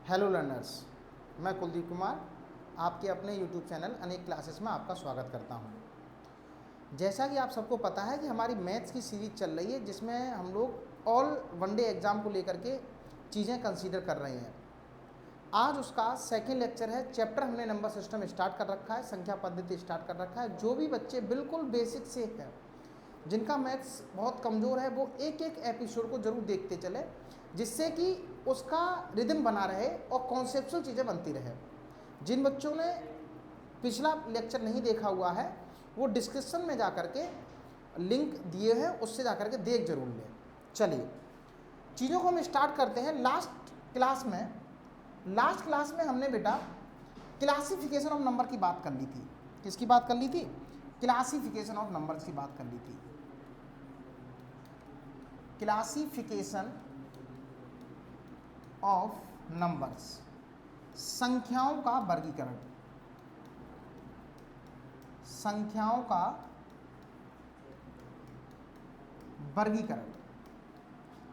Hello learners, मैं कुलदीप कुमार आपके अपने यूट्यूब चैनल अनेक क्लासेस में आपका स्वागत करता हूं। जैसा कि आप सबको पता है कि हमारी मैथ्स की सीरीज चल रही है जिसमें हम लोग ऑल वनडे एग्ज़ाम को लेकर के चीज़ें कंसीडर कर रहे हैं। आज उसका सेकेंड लेक्चर है। चैप्टर हमने नंबर सिस्टम स्टार्ट कर रखा है, संख्या पद्धति स्टार्ट कर रखा है। जो भी बच्चे बिल्कुल बेसिक से हैं, जिनका मैथ्स बहुत कमज़ोर है, वो एक एक एपिसोड को ज़रूर देखते चले, जिससे कि उसका रिदम बना रहे और कॉन्सेप्चुअल चीज़ें बनती रहे। जिन बच्चों ने पिछला लेक्चर नहीं देखा हुआ है वो डिस्क्रिप्शन में जा कर के लिंक दिए हैं, उससे जा कर के देख जरूर लें। चलिए चीज़ों को हम स्टार्ट करते हैं। लास्ट क्लास में हमने बेटा क्लासिफिकेशन ऑफ नंबर की बात कर ली थी। किसकी बात कर ली थी? क्लासिफिकेशन ऑफ नंबर्स की बात कर ली थी। क्लासिफिकेशन ऑफ नंबर्स, संख्याओं का वर्गीकरण, संख्याओं का वर्गीकरण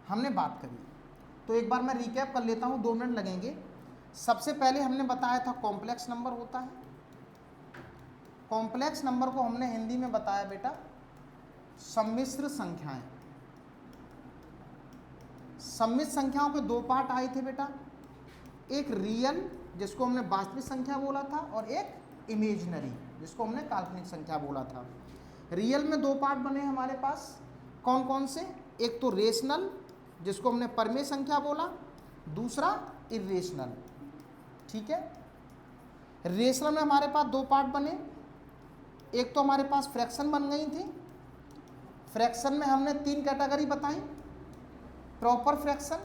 हमने बात करी। तो एक बार मैं रिकैप कर लेता हूं, 2 मिनट लगेंगे। सबसे पहले हमने बताया था कॉम्प्लेक्स नंबर होता है। कॉम्प्लेक्स नंबर को हमने हिंदी में बताया बेटा सम्मिश्र संख्याएं। सम्मिश्र संख्याओं के 2 पार्ट आए थे बेटा, एक रियल जिसको हमने वास्तविक संख्या बोला था और एक इमेजिनरी जिसको हमने काल्पनिक संख्या बोला था। रियल में 2 पार्ट बने हमारे पास, कौन कौन से? एक तो रेशनल जिसको हमने परमेय संख्या बोला, दूसरा इरेशनल। ठीक है, रेशनल में हमारे पास 2 पार्ट बने। एक तो हमारे पास फ्रैक्शन बन गई थी। फ्रैक्शन में हमने 3 कैटेगरी बताई, proper fraction,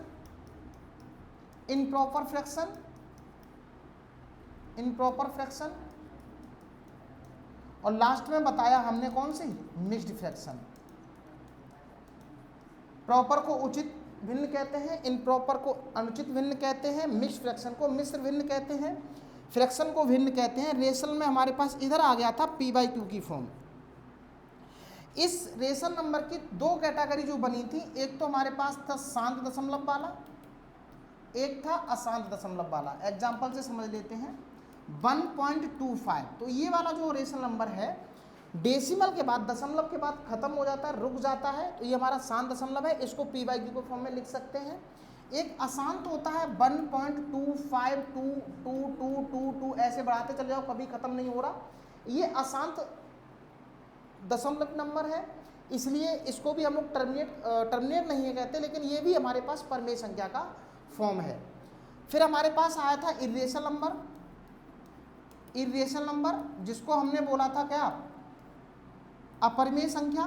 improper fraction, improper fraction, और लास्ट में बताया हमने कौन सी? Mixed fraction. प्रॉपर को उचित भिन्न कहते हैं, इनप्रॉपर को अनुचित भिन्न कहते हैं, मिक्स्ड फ्रैक्शन को मिश्र भिन्न कहते हैं, फ्रैक्शन को भिन्न कहते हैं। रेशनल में हमारे पास इधर आ गया था p/q की फॉर्म। इस रेशनल नंबर की 2 कैटेगरी जो बनी थी, एक तो हमारे पास था शांत दशमलव वाला, एक था अशांत दशमलव वाला। एग्जाम्पल से समझ लेते हैं। 1.25, तो ये वाला जो रेशनल नंबर है डेसिमल के बाद, दशमलव के बाद खत्म हो जाता है, रुक जाता है, तो ये हमारा शांत दशमलव है। इसको p/q के फॉर्म में लिख सकते हैं। एक अशांत होता है 1.252222 ऐसे बढ़ाते चले जाओ, कभी खत्म नहीं हो रहा। ये अशांत दशमलव नंबर है, इसलिए इसको भी हम लोग टर्मिनेट नहीं कहते, लेकिन ये भी हमारे पास परमेय संख्या का फॉर्म है। फिर हमारे पास आया था इरेशनल नंबर। इरेशनल नंबर जिसको हमने बोला था क्या? अपरिमेय संख्या।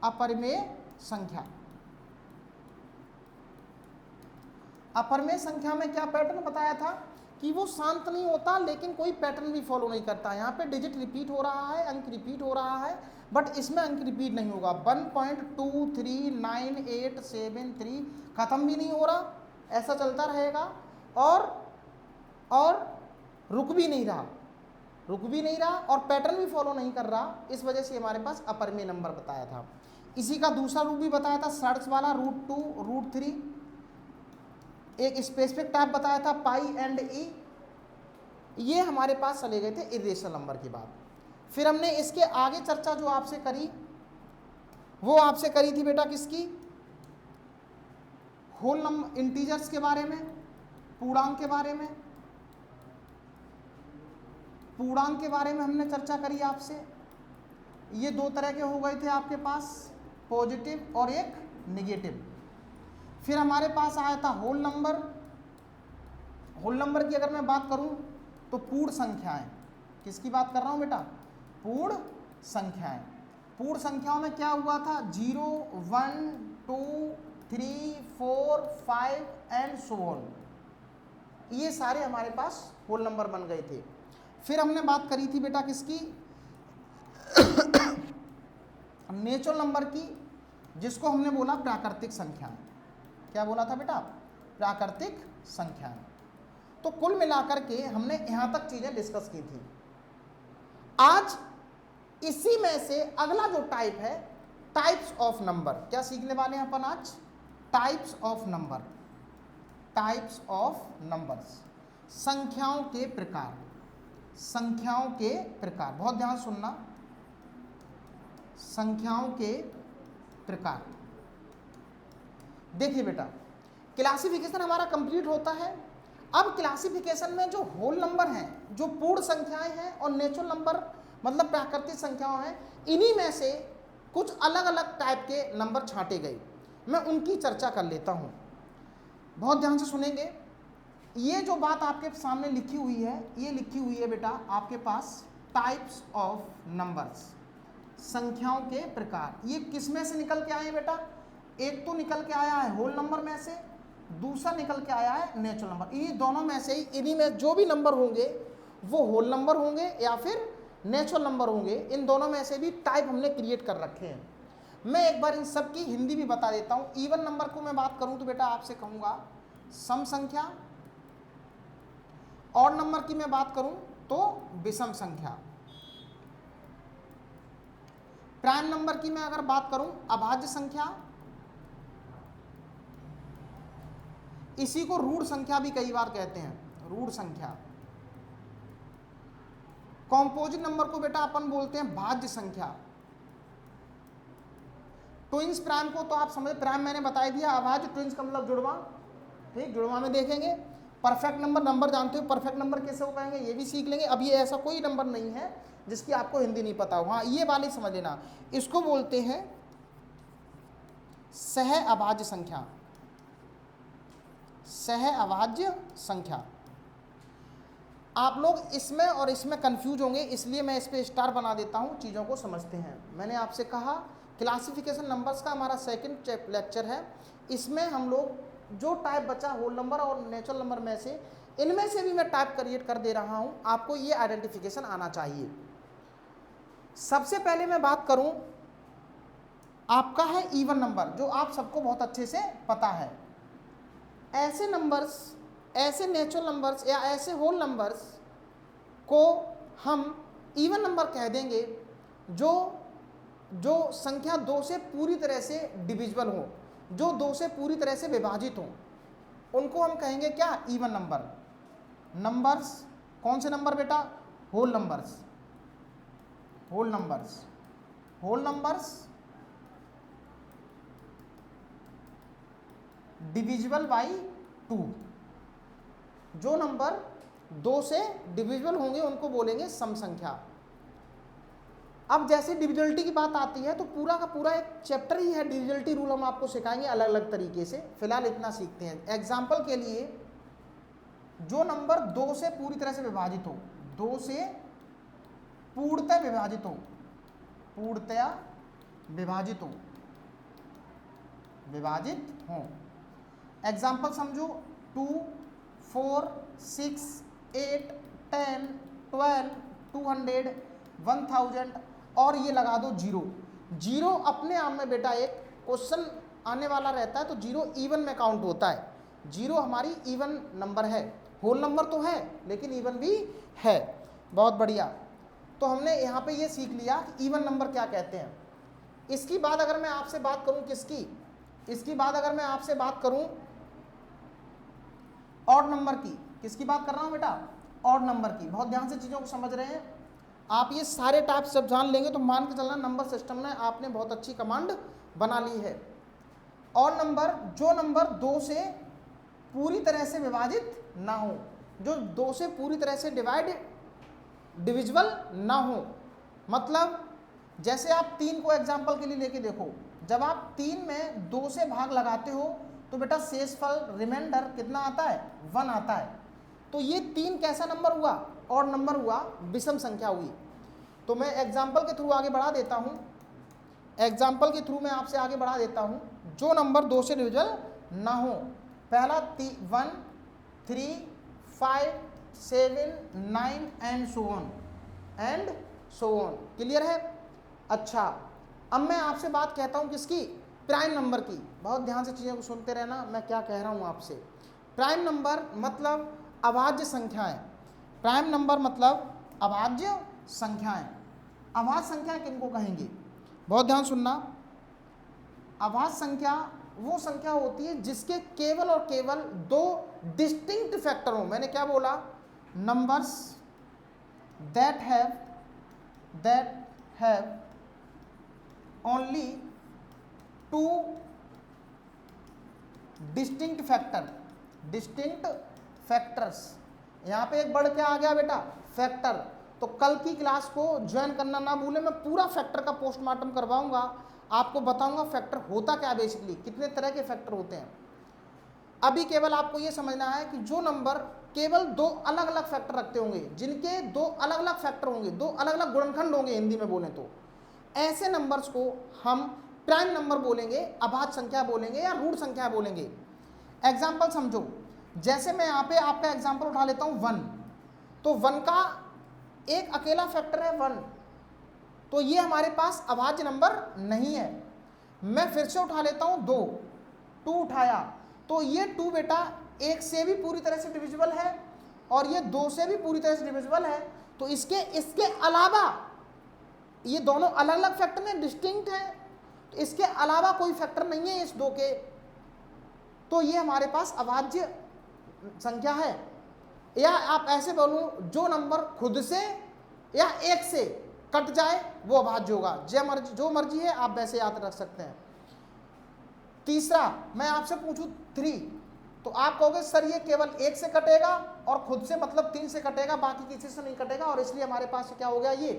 अपरिमेय संख्या। अपरिमेय संख्या में क्या पैटर्न बताया था कि वो शांत नहीं होता, लेकिन कोई पैटर्न भी फॉलो नहीं करता। यहाँ पे डिजिट रिपीट हो रहा है, अंक रिपीट हो रहा है, बट इसमें अंक रिपीट नहीं होगा। 1.23987 खत्म भी नहीं हो रहा, ऐसा चलता रहेगा, और रुक भी नहीं रहा, और पैटर्न भी फॉलो नहीं कर रहा। इस वजह से हमारे पास अपरिमेय नंबर बताया था। इसी का दूसरा रूप भी बताया था, सर्च वाला, √2, √3। एक स्पेसिफिक टाइप बताया था π/e। ये हमारे पास चले गए थे इरेशनल नंबर की बात। फिर हमने इसके आगे चर्चा जो आपसे करी, वो आपसे करी थी बेटा किसकी? होल नंबर, इंटीजर्स के बारे में, पूर्णांक के बारे में। पूर्णांक के बारे में हमने चर्चा करी आपसे। ये 2 तरह के हो गए थे आपके पास, पॉजिटिव और एक निगेटिव। फिर हमारे पास आया था होल नंबर। होल नंबर की अगर मैं बात करूं तो पूर्ण संख्याएं। किसकी बात कर रहा हूं बेटा? पूर्ण संख्याएं। पूर्ण संख्याओं में क्या हुआ था? 0, 1, 2, 3, 4, 5 एंड सो ऑन। ये सारे हमारे पास होल नंबर बन गए थे। फिर हमने बात करी थी बेटा किसकी? नेचुरल नंबर की, जिसको हमने बोला प्राकृतिक संख्याएं। क्या बोला था बेटा? प्राकृतिक संख्याएं। तो कुल मिलाकर के हमने यहां तक चीजें डिस्कस की थी। आज इसी में से अगला जो टाइप है, टाइप्स ऑफ नंबर, क्या सीखने वाले हैं अपन आज? Types of number. Types of numbers, संख्याओं के प्रकार, संख्याओं के प्रकार, बहुत ध्यान सुनना, संख्याओं के प्रकार। देखिए बेटा, क्लासिफिकेशन हमारा कंप्लीट होता है। अब क्लासिफिकेशन में जो होल नंबर हैं, जो पूर्ण संख्याएं हैं और नेचुरल नंबर मतलब प्राकृतिक संख्याएं हैं, इन्हीं में से कुछ अलग अलग टाइप के नंबर छांटे गए। मैं उनकी चर्चा कर लेता हूं, बहुत ध्यान से सुनेंगे। ये जो बात आपके सामने लिखी हुई है, ये लिखी हुई है बेटा आपके पास टाइप्स ऑफ नंबर्स, संख्याओं के प्रकार। ये किस में से निकल के आए हैं बेटा? एक तो निकल के आया है होल नंबर में से, दूसरा निकल के आया है नेचुरल नंबर। ये दोनों में से ही, इन्हीं में जो भी नंबर होंगे वो होल नंबर होंगे या फिर नेचुरल नंबर होंगे। इन दोनों में से भी टाइप हमने क्रिएट कर रखे हैं। मैं एक बार इन सब की हिंदी भी बता देता हूँ। इवन नंबर को मैं बात करूँ तो बेटा आपसे कहूँगा सम संख्या, ऑड नंबर की मैं बात करूँ तो विषम संख्या, प्राइम नंबर की मैं अगर बात करूँ अभाज्य संख्या, इसी को रूढ़ संख्या भी कई बार कहते हैं, रूढ़ संख्या। कॉम्पोजिट नंबर को बेटा अपन बोलते हैं भाज्य संख्या। ट्विंस प्राइम को तो आप समझ, प्राइम मैंने बता दिया, अभाज्य ट्विंस का मतलब जुड़वा, ठीक, जुड़वा में देखेंगे। परफेक्ट नंबर, नंबर जानते हो परफेक्ट नंबर कैसे हो पाएंगे ये भी सीख लेंगे। अब ये ऐसा कोई नंबर नहीं है जिसकी आपको हिंदी नहीं पता हो, हाँ ये वाली समझ लेना, इसको बोलते हैं सह अभाज्य संख्या, सह अभाज्य संख्या। आप लोग इसमें और इसमें कंफ्यूज होंगे, इसलिए मैं इस पे स्टार बना देता हूं, चीज़ों को समझते हैं। मैंने आपसे कहा क्लासिफिकेशन नंबर्स का हमारा सेकंड लेक्चर है। इसमें हम लोग जो टाइप बचा होल नंबर और नेचुरल नंबर में से, इनमें से भी मैं टाइप क्रिएट कर दे रहा हूं, आपको ये आइडेंटिफिकेशन आना चाहिए। सबसे पहले मैं बात करूं, आपका है इवन नंबर, जो आप सबको बहुत अच्छे से पता है। ऐसे नंबर्स, ऐसे नेचुरल नंबर्स या ऐसे होल नंबर्स को हम इवन नंबर कह देंगे जो संख्या 2 से पूरी तरह से डिविजिबल हो, जो 2 से पूरी तरह से विभाजित हो, उनको हम कहेंगे क्या? Even number. नंबर्स कौन से नंबर बेटा? Whole numbers, whole numbers, whole numbers divisible by 2। जो नंबर 2 से डिविजिबल होंगे उनको बोलेंगे सम संख्या। अब जैसे डिविजिबिलिटी की बात आती है तो पूरा का पूरा एक चैप्टर ही है डिविजिबिलिटी रूल, हम आपको सिखाएंगे अलग अलग तरीके से। फिलहाल इतना सीखते हैं। एग्जाम्पल के लिए, जो नंबर 2 से पूरी तरह से विभाजित हो, 2 से पूर्णतः विभाजित हो, पूर्णतया विभाजित हो, विभाजित हो। एग्जाम्पल समझो, 2, 4, 6, 8, 10, 12, 200, 1000 और ये लगा दो 0। 0 अपने आप में बेटा एक क्वेश्चन आने वाला रहता है, तो 0 इवन में काउंट होता है। 0 हमारी इवन नंबर है, होल नंबर तो है लेकिन इवन भी है। बहुत बढ़िया। तो हमने यहाँ पे ये सीख लिया कि इवन नंबर क्या कहते हैं। इसकी बाद अगर मैं आपसे बात करूँ किसकी, इसकी बाद अगर मैं आपसे बात करूँ ऑड नंबर की, किसकी बात कर रहा हूँ बेटा? ऑड नंबर की। बहुत ध्यान से चीज़ों को समझ रहे हैं आप। ये सारे टाइप्स जब जान लेंगे तो मान के चलना नंबर सिस्टम में आपने बहुत अच्छी कमांड बना ली है। ऑड नंबर, जो नंबर 2 से पूरी तरह से विभाजित ना हो, जो 2 से पूरी तरह से डिविजिबल ना हो। मतलब जैसे आप 3 को एग्जाम्पल के लिए लेके देखो, जब आप 3 में 2 से भाग लगाते हो तो बेटा शेषफल रिमाइंडर कितना आता है? 1 आता है। तो ये 3 कैसा नंबर हुआ? ऑड नंबर हुआ, विषम संख्या हुई। तो मैं एग्जाम्पल के थ्रू आगे बढ़ा देता हूँ, एग्जाम्पल के थ्रू मैं आपसे आगे बढ़ा देता हूँ। जो नंबर 2 से डिविजिबल ना हो, पहला 1, 3, 5, 7, 9 एंड सो ऑन। क्लियर है? अच्छा, अब मैं आपसे बात कहता हूँ किसकी? प्राइम नंबर की। बहुत ध्यान से चीज़ों को सुनते रहना, मैं क्या कह रहा हूँ आपसे। प्राइम नंबर मतलब अभाज्य संख्याएं। प्राइम नंबर मतलब अभाज्य संख्याएं। अभाज्य संख्या किनको कहेंगे? बहुत ध्यान सुनना। अभाज्य संख्या वो संख्या होती है जिसके केवल और केवल दो डिस्टिंक्ट फैक्टर हो। मैंने क्या बोला? Numbers that have only two distinct factors. यहां पे एक वर्ड क्या आ गया बेटा? फैक्टर। तो कल की क्लास को ज्वाइन करना ना भूले, मैं पूरा फैक्टर का पोस्टमार्टम करवाऊंगा, आपको बताऊंगा फैक्टर होता क्या, बेसिकली कितने तरह के फैक्टर होते हैं। अभी केवल आपको यह समझना है कि जो नंबर केवल दो अलग अलग फैक्टर रखते होंगे, जिनके दो अलग अलग फैक्टर होंगे, दो अलग अलग गुणनखंड होंगे हिंदी में बोलें तो, ऐसे नंबर्स को हम प्राइम नंबर बोलेंगे, अभाज्य संख्या बोलेंगे या रूट संख्या बोलेंगे। एग्जाम्पल समझो, जैसे मैं यहाँ पे आपका एग्जाम्पल उठा लेता हूँ 1, तो 1 का एक अकेला फैक्टर है 1, तो ये हमारे पास अभाज्य नंबर नहीं है। मैं फिर से उठा लेता हूँ 2 उठाया, तो ये 2 बेटा 1 से भी पूरी तरह से डिविजिबल है और ये 2 से भी पूरी तरह से डिविजिबल है। तो इसके अलावा ये दोनों अलग अलग फैक्टर में डिस्टिंक्ट है, तो इसके अलावा कोई फैक्टर नहीं है इस 2 के, तो ये हमारे पास अभाज्य संख्या है। या आप ऐसे बोलूं, जो नंबर खुद से या 1 से कट जाए वो अभाज्य होगा। जो मर्जी है आप वैसे याद रख सकते हैं। तीसरा, मैं आपसे पूछूं 3, तो आप कहोगे सर ये केवल 1 से कटेगा और खुद से मतलब 3 से कटेगा, बाकी किसी से नहीं कटेगा, और इसलिए हमारे पास क्या हो गया? ये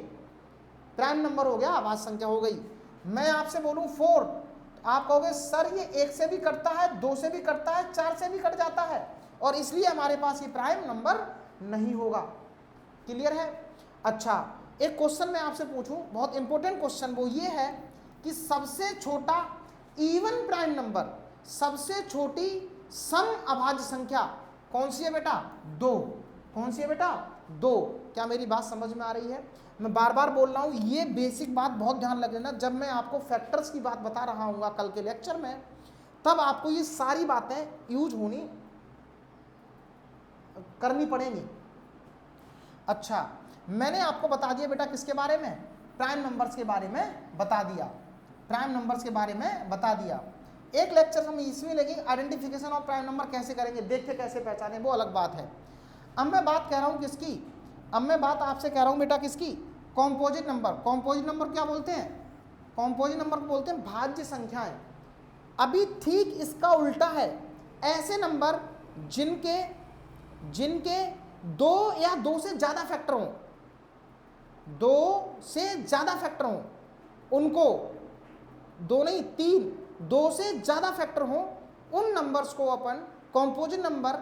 प्राइम नंबर हो गया, अभाज्य संख्या हो गई। मैं आपसे बोलूं 4, तो आप कहोगे सर ये 1 से भी कटता है, 2 से भी कटता है, 4 से भी कट जाता है, और इसलिए हमारे पास ये प्राइम नंबर नहीं होगा। क्लियर है? अच्छा, एक क्वेश्चन मैं आपसे पूछूं, बहुत इंपॉर्टेंट क्वेश्चन, वो ये है कि सबसे छोटा इवन प्राइम नंबर, सबसे छोटी सम अभाज्य संख्या कौन सी है बेटा? 2। कौन सी है बेटा? 2। क्या मेरी बात समझ में आ रही है? मैं बार बार बोल रहा हूं, ये बेसिक बात बहुत ध्यान रख लेना। जब मैं आपको फैक्टर्स की बात बता रहा हूँ कल के लेक्चर में, तब आपको ये सारी बातें यूज करनी पड़ेंगी। अच्छा, मैंने आपको बता दिया बेटा किसके बारे में? प्राइम नंबर्स के बारे में बता दिया। प्राइम नंबर्स के बारे में बता दिया। एक लेक्चर हम इसमें लेंगे आइडेंटिफिकेशन ऑफ प्राइम नंबर कैसे करेंगे, देख के कैसे पहचाने, वो अलग बात है। अब मैं बात कह रहा हूँ किसकी? अब मैं बात आपसे कह रहा हूँ बेटा किसकी? Composite number. कॉम्पोजिट नंबर क्या बोलते हैं? कॉम्पोजिट नंबर को बोलते हैं भाज्य संख्याएं। अभी ठीक इसका उल्टा है, ऐसे नंबर जिनके 2 या 2 से ज्यादा फैक्टर हों, 2 से ज्यादा फैक्टर हों, उनको 2 नहीं 3, 2 से ज्यादा फैक्टर हों, उन नंबर्स को अपन कॉम्पोजिट नंबर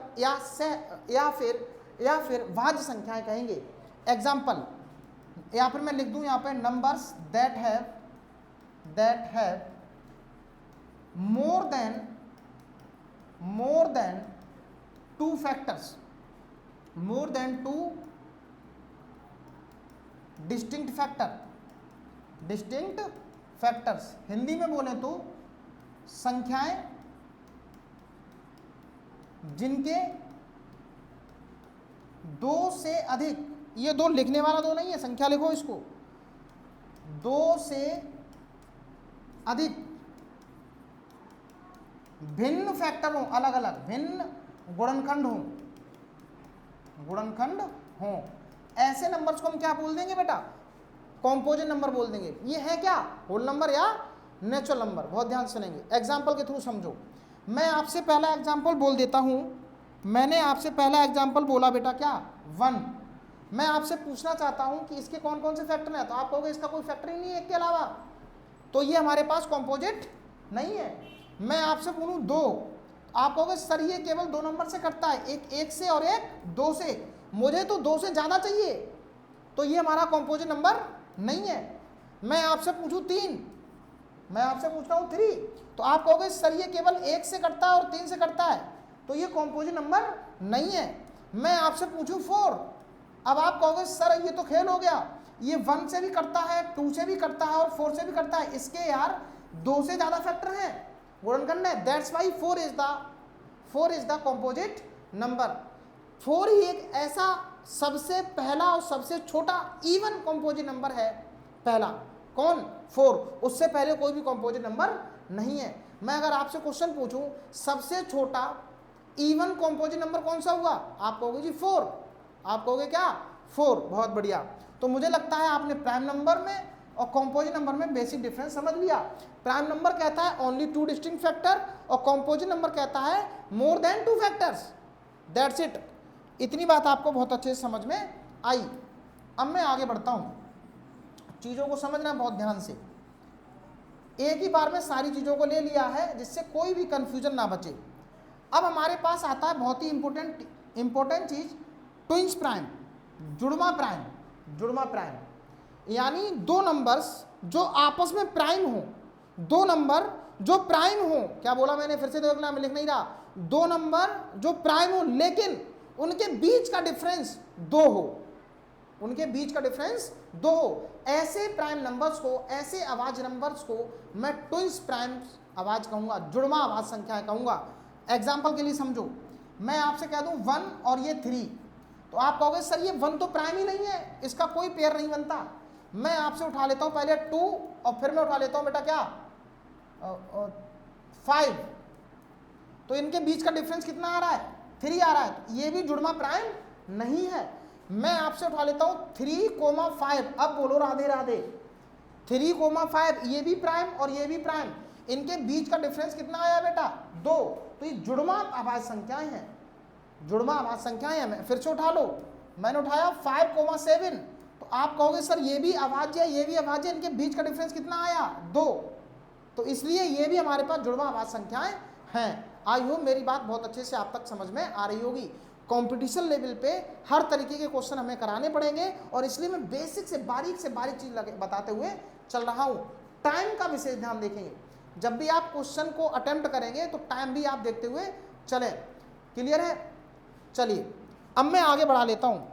या फिर भाज्य संख्याएं कहेंगे। एग्जाम्पल या फिर मैं लिख दूं यहाँ पे, numbers that have more than 2 factors, more than 2 distinct factors. Hindi में बोले तो संख्याएं जिनके 2 से अधिक, ये 2 लिखने वाला 2 नहीं है, संख्या लिखो इसको, 2 से अधिक भिन्न फैक्टर हों, अलग अलग भिन्न गुणनखंड हों, ऐसे नंबर्स को हम क्या बोल देंगे बेटा? कॉम्पोजिट नंबर बोल देंगे। ये है क्या? होल नंबर या नेचुरल नंबर। बहुत ध्यान से सुनेंगे, एग्जाम्पल के थ्रू समझो। मैं आपसे पहला एग्जाम्पल बोल देता हूं। मैंने आपसे पहला एग्जाम्पल बोला बेटा क्या? 1। मैं आपसे पूछना चाहता हूं कि इसके कौन कौन से फैक्टर हैं, तो आप कहोगे इसका कोई फैक्टर ही नहीं है एक के अलावा, तो ये हमारे पास कॉम्पोजिट नहीं है। मैं आपसे बोलूं 2, आप कहोगे सर ये केवल 2 नंबर से कटता है, एक 1 से और एक 2 से, मुझे तो 2 से ज़्यादा चाहिए, तो ये हमारा कॉम्पोजिट नंबर नहीं है। मैं आपसे पूछूं 3, मैं आपसे पूछता हूँ 3, तो आप कहोगे सर ये केवल 1 से कटता है और 3 से कटता है, तो ये कॉम्पोजिट नंबर नहीं है। मैं आपसे पूछूं 4, अब आप कहोगे सर ये तो खेल हो गया, ये 1 से भी कटता है, 2 से भी कटता है और 4 से भी कटता है, इसके यार 2 से ज़्यादा फैक्टर हैं, गुणनखंड है, that's why 4 is the composite number. 4 ही एक ऐसा सबसे पहला और सबसे छोटा इवन कॉम्पोजिट नंबर है, पहला कौन? 4, उससे पहले कोई भी कॉम्पोजिट नंबर नहीं है। मैं अगर आपसे क्वेश्चन पूछूं सबसे छोटा इवन कॉम्पोजिट नंबर कौन सा हुआ, आप कहोगे जी 4, आप कहोगे क्या 4, बहुत बढ़िया। तो मुझे लगता है आपने प्राइम नंबर में और कॉम्पोजिट नंबर में बेसिक डिफरेंस समझ लिया। प्राइम नंबर कहता है ओनली 2 डिस्टिंक्ट फैक्टर और कॉम्पोजिट नंबर कहता है more than 2 factors, that's it. इतनी बात आपको बहुत अच्छे से समझ में आई। अब मैं आगे बढ़ता हूँ, चीज़ों को समझना बहुत ध्यान से, एक ही बार में सारी चीज़ों को ले लिया है जिससे कोई भी कंफ्यूजन ना बचे। अब हमारे पास आता है बहुत ही इंपॉर्टेंट चीज़, ट्विंस प्राइम, जुड़वा प्राइम। जुड़वा प्राइम यानी दो नंबर्स जो आपस में प्राइम हो, दो नंबर जो प्राइम हो, क्या बोला मैंने, फिर से देखना, मैं लिख नहीं रहा, दो नंबर जो प्राइम हो लेकिन उनके बीच का डिफरेंस 2 हो, उनके बीच का डिफरेंस 2 हो, ऐसे प्राइम नंबर्स को, ऐसे आवाज नंबर्स को मैं ट्विंस प्राइम आवाज कहूंगा, जुड़वा आवाज संख्याएं कहूंगा। एग्जाम्पल के लिए समझो, मैं आपसे कह दूं 1 और ये 3, तो आप कहोगे सर ये 1 तो प्राइम ही नहीं है, इसका कोई पेयर नहीं बनता। मैं आपसे उठा लेता हूं पहले 2 और फिर मैं उठा लेता हूं बेटा क्या 5, तो इनके बीच का डिफरेंस कितना आ रहा है, 3 आ रहा है, ये भी जुड़वा प्राइम नहीं है। मैं आपसे उठा लेता हूं 3,5, अब बोलो राधे राधे, 3,5 ये भी प्राइम और ये भी प्राइम, इनके बीच का डिफरेंस कितना आया बेटा 2, तो ये जुड़वा आवाज संख्याएं हैं, जुड़वा आवाज संख्याएं हैं। मैं फिर से उठा लो, मैंने उठाया 5,7, तो आप कहोगे सर ये भी आवाज है ये भी आवाज है, इनके बीच का डिफरेंस कितना आया 2, तो इसलिए ये भी हमारे पास जुड़वा आवाज संख्याएं हैं। आई होप मेरी बात बहुत अच्छे से आप तक समझ में आ रही होगी। कंपटीशन लेवल पे हर तरीके के क्वेश्चन हमें कराने पड़ेंगे और इसलिए मैं बेसिक से बारीक चीज बताते हुए चल रहा हूँ। टाइम का विशेष ध्यान देखेंगे, जब भी आप क्वेश्चन को अटेम्प्ट करेंगे तो टाइम भी आप देखते हुए चले। क्लियर है? चलिए अब मैं आगे बढ़ा लेता हूँ।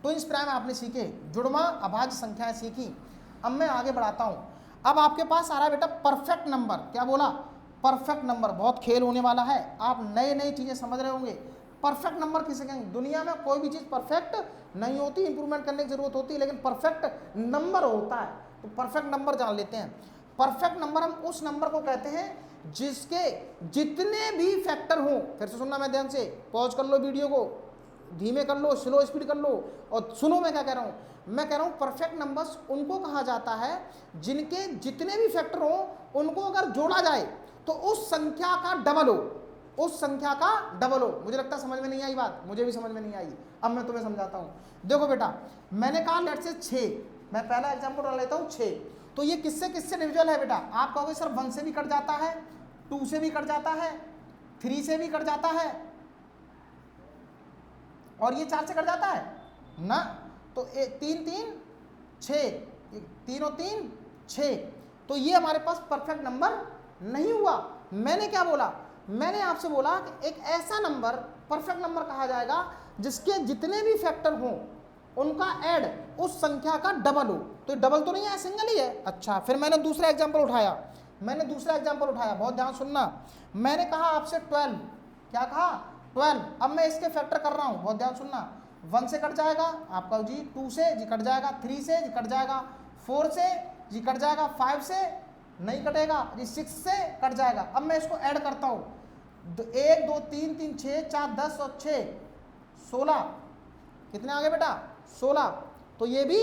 ट्विंस प्राइम आपने सीखे, जुड़वा अभाज्य संख्याएं सीखी, अब मैं आगे बढ़ाता हूँ। अब आपके पास आ रहा है बेटा परफेक्ट नंबर। क्या बोला? Perfect number. बहुत खेल होने वाला है, आप नए नई चीज़ें समझ रहे होंगे। परफेक्ट नंबर किसे कहेंगे? दुनिया में कोई भी चीज़ परफेक्ट नहीं होती, इंप्रूवमेंट करने की जरूरत होती है, लेकिन परफेक्ट नंबर होता है। तो परफेक्ट नंबर जान लेते हैं। परफेक्ट नंबर हम उस नंबर को कहते हैं जिसके जितने भी फैक्टर हों, फिर से सुनना, मैं ध्यान से पॉज कर लो, वीडियो को धीमे कर लो, स्लो स्पीड कर लो और सुनो मैं क्या कह रहा हूँ। मैं कह रहा हूँ परफेक्ट नंबर्स उनको कहा जाता है जिनके जितने भी फैक्टर हों उनको अगर जोड़ा जाए तो उस संख्या का डबल हो, उस संख्या का डबल हो। मुझे लगता है समझ में नहीं आई बात, मुझे भी समझ में नहीं आई, अब मैं तुम्हें समझाता हूँ। देखो बेटा, मैंने कहा लेट से 6, मैं पहला एग्जाम्पल डाल लेता हूँ 6, तो ये किससे किससे डिविजल है बेटा? आप कहोगे सर 1 से भी कट जाता है, 2 से भी कट जाता है, 3 से भी कट जाता है और ये 4 से कट जाता है ना। तो 3 3 6, 3 और 3 6, तो ये हमारे पास परफेक्ट नंबर नहीं हुआ। मैंने क्या बोला? मैंने आपसे बोला कि एक ऐसा नंबर परफेक्ट नंबर कहा जाएगा जिसके जितने भी फैक्टर हों उनका ऐड उस संख्या का डबल हो। तो डबल तो नहीं है, सिंगल ही है। अच्छा, फिर मैंने दूसरा एग्जांपल उठाया, बहुत ध्यान सुनना। मैंने कहा आपसे 12, क्या कहा? 12। अब मैं इसके फैक्टर कर रहा हूँ, बहुत ध्यान सुनना। 1 से कट जाएगा आपका जी, 2 से जी कट जाएगा, 3 से जी कट जाएगा, 4 से जी कट जाएगा, 5 से नहीं कटेगा जी, 6 से कट जाएगा। अब मैं इसको ऐड करता हूँ, 1 2 3 3 6 4 10 और 6 16, कितने आ गए बेटा? 16। तो ये भी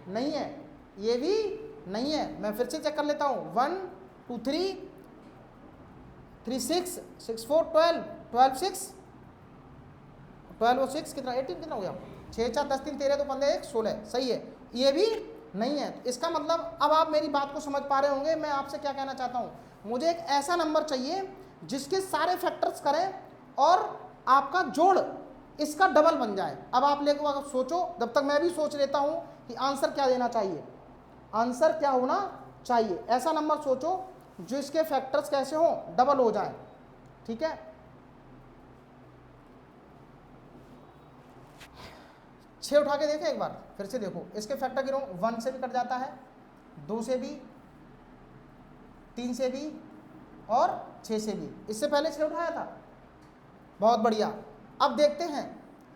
नहीं है, ये भी नहीं है। मैं फिर से चेक कर लेता हूँ, 1 2 3 3 6 6 4 12 12 6 12 और 6 कितना? 18 कितना हो गया? 6 4 10 3 13 तो 15 1 16, सही है। ये भी नहीं है। इसका मतलब अब आप मेरी बात को समझ पा रहे होंगे मैं आपसे क्या कहना चाहता हूँ। मुझे एक ऐसा नंबर चाहिए जिसके सारे फैक्टर्स करें और आपका जोड़ इसका डबल बन जाए। अब आप लेकर अगर सोचो, जब तक मैं भी सोच लेता हूँ कि आंसर क्या देना चाहिए, आंसर क्या होना चाहिए। ऐसा नंबर सोचो जो इसके फैक्टर्स कैसे हो, डबल हो जाए। ठीक है, 6 उठा के देखें एक बार, फिर से देखो इसके फैक्टर गिनो। 1 से भी कट जाता है, 2 से भी, 3 से भी और 6 से भी। इससे पहले 6 उठाया था, बहुत बढ़िया। अब देखते हैं,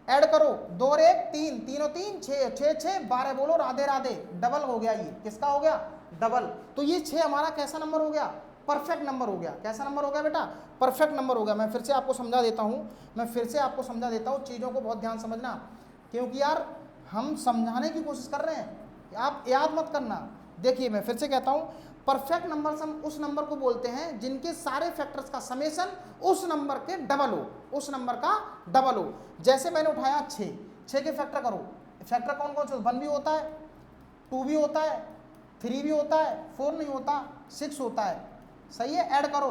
ऐड करो, 2 और 1 3, 3 और 3 6, 6 6 12, बोलो राधे राधे। डबल हो गया, ये किसका हो गया? डबल। तो ये 6 हमारा कैसा नंबर हो गया? परफेक्ट नंबर हो गया। कैसा नंबर हो गया बेटा? परफेक्ट नंबर हो गया। मैं फिर से आपको समझा देता हूँ, चीज़ों को बहुत ध्यान समझना, क्योंकि यार हम समझाने की कोशिश कर रहे हैं, आप याद मत करना। देखिए मैं फिर से कहता हूँ, परफेक्ट नंबर हम उस नंबर को बोलते हैं जिनके सारे फैक्टर्स का समेशन उस नंबर के डबल हो, उस नंबर का डबल हो। जैसे मैंने उठाया 6 के फैक्टर करो, फैक्टर कौन कौन से? 1 भी होता है, 2 भी होता है, 3 भी होता है, 4 नहीं होता, 6 होता है। सही है, ऐड करो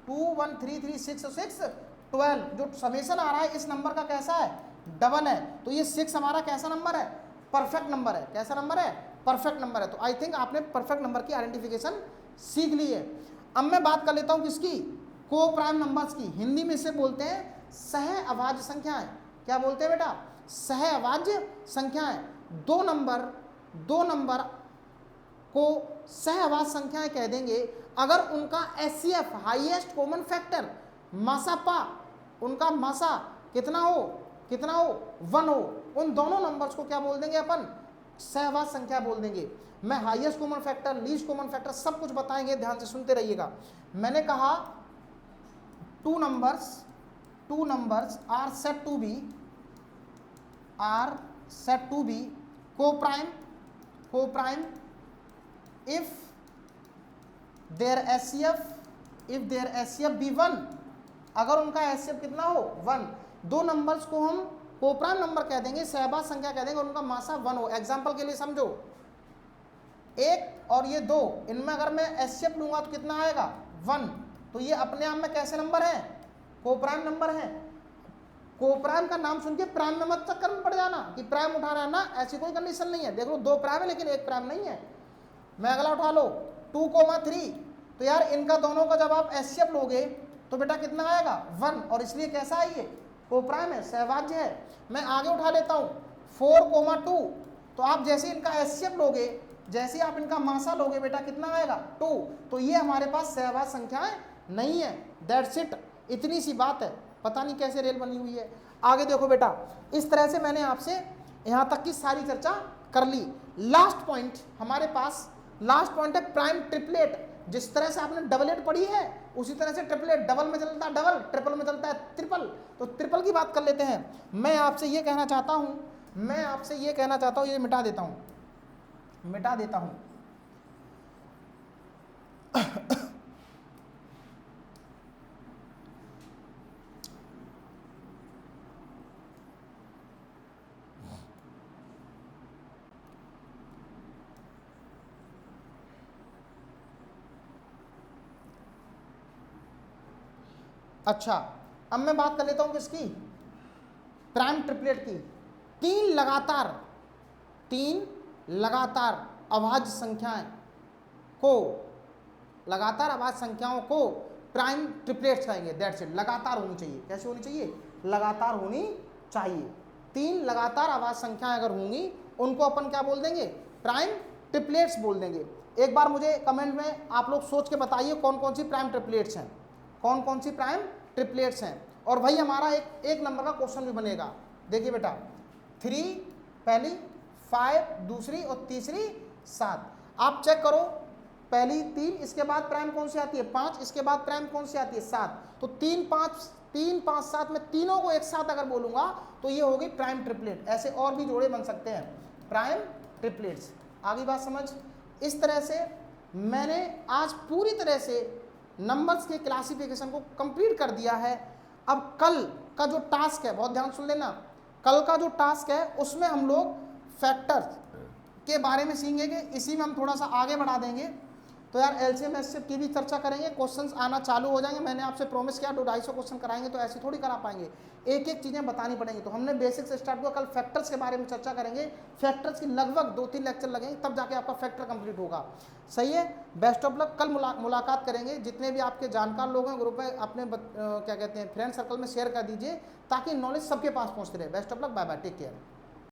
2 1 3 3 6 6 12, जो समेशन आ रहा है इस नंबर का कैसा है? डबल है। तो ये 6 हमारा कैसा नंबर है? परफेक्ट नंबर है। कैसा नंबर है? परफेक्ट नंबर है। तो आई थिंक आपने परफेक्ट नंबर की आइडेंटिफिकेशन सीख ली है। अब मैं बात कर लेता हूं किसकी? को प्राइम नंबर्स की। हिंदी में इसे बोलते हैं सह अभाज्य संख्याएं। क्या बोलते हैं बेटा? सह अभाज्य संख्याएं। दो नंबर को सह अभाज्य संख्याएं कह देंगे अगर उनका एचसीएफ हाईएस्ट कॉमन फैक्टर मासापा, उनका मासा कितना हो 1 हो, उन दोनों नंबर्स को क्या बोल देंगे अपन? सहअभाज्य संख्या बोल देंगे। मैं highest common factor, least common factor सब कुछ बताएंगे, ध्यान से सुनते रहिएगा। मैंने कहा two numbers are set to be co-prime if their HCF be 1, अगर उनका HCF कितना हो? 1। दो नंबर्स को हम को-प्राइम नंबर कह देंगे, सहअभाज्य संख्या कह देंगे, और उनका मासा 1 हो। एग्जाम्पल के लिए समझो, 1 और ये 2, इनमें अगर मैं HCF लूंगा तो कितना आएगा? 1। तो ये अपने आप में कैसे नंबर है? को-प्राइम नंबर है। को-प्राइम का नाम सुन के प्राइम में मत चक्कर में पड़ जाना कि प्राइम उठाना है ना, ऐसी कोई कंडीशन नहीं है। देख लो 2 प्राइम है लेकिन 1 प्राइम नहीं है। मैं अगला उठा लो 2,3, तो यार इनका दोनों का जब आप HCF लोगे तो बेटा कितना आएगा? 1, और इसलिए कैसा है ये? को-प्राइम है, सहभाज्य है। मैं आगे उठा लेता हूँ 4,2, तो आप जैसे इनका HCF लोगे, जैसे आप इनका मासा लोगे बेटा कितना आएगा? 2। तो ये हमारे पास सहभाज्य संख्याएं नहीं है। दैट्स इट, इतनी सी बात है। पता नहीं कैसे रेल बनी हुई है। आगे देखो बेटा, इस तरह से मैंने आपसे यहाँ तक की सारी चर्चा कर ली। लास्ट पॉइंट हमारे पास, लास्ट पॉइंट है प्राइम ट्रिपलेट। जिस तरह से आपने डबलेट पढ़ी है उसी तरह से ट्रिपलेट, डबल में चलता है डबल, ट्रिपल में चलता है ट्रिपल। तो ट्रिपल की बात कर लेते हैं। मैं आपसे ये कहना चाहता हूँ, ये मिटा देता हूँ। अच्छा, अब मैं बात कर लेता हूं किसकी? प्राइम ट्रिपलेट की। तीन लगातार अभाज्य संख्याओं को प्राइम ट्रिपलेट्स कहेंगे। दैट्स इट, लगातार होनी चाहिए। कैसे होनी चाहिए? लगातार होनी चाहिए। 3 लगातार अभाज्य संख्याएं अगर होंगी उनको अपन क्या बोल देंगे? प्राइम ट्रिपलेट्स बोल देंगे। एक बार मुझे कमेंट में आप लोग सोच के बताइए कौन कौन सी प्राइम ट्रिपलेट्स हैं, और भाई हमारा एक नंबर का क्वेश्चन भी बनेगा। देखिए बेटा, 3 पहली, 5 दूसरी और तीसरी 7। आप चेक करो, पहली 3, इसके बाद प्राइम कौन सी आती है? 5, इसके बाद प्राइम कौन सी आती है? 7। तो 3 5 7 में तीनों को एक साथ अगर बोलूंगा तो ये होगी प्राइम ट्रिपलेट। ऐसे और भी जोड़े बन सकते हैं, प्राइम ट्रिपलेट्स। आगे बात समझ। इस तरह से मैंने आज पूरी तरह से नंबर्स के क्लासिफिकेशन को कंप्लीट कर दिया है। अब कल का जो टास्क है, बहुत ध्यान सुन लेना, कल का जो टास्क है उसमें हम लोग फैक्टर्स के बारे में सीखेंगे। इसी में हम थोड़ा सा आगे बढ़ा देंगे। तो यार एलसीएम एचसीएफ की भी चर्चा करेंगे, क्वेश्चंस आना चालू हो जाएंगे। मैंने आपसे प्रॉमिस किया 200-250 क्वेश्चन कराएंगे, तो ऐसे थोड़ी करा पाएंगे, एक एक चीज़ें बतानी पड़ेंगी। तो हमने बेसिक से स्टार्ट किया, कल फैक्टर्स के बारे में चर्चा करेंगे। फैक्टर्स की लगभग 2-3 लेक्चर लगेंगे, तब जाके आपका फैक्टर कंप्लीट होगा। सही है, बेस्ट ऑफ लक। कल मुलाकात करेंगे। जितने भी आपके जानकार लोग हैं ग्रुप में अपने क्या कहते हैं फ्रेंड सर्कल में शेयर कर दीजिए, ताकि नॉलेज सबके पास पहुँचते रहे। Best of luck, bye bye, take care.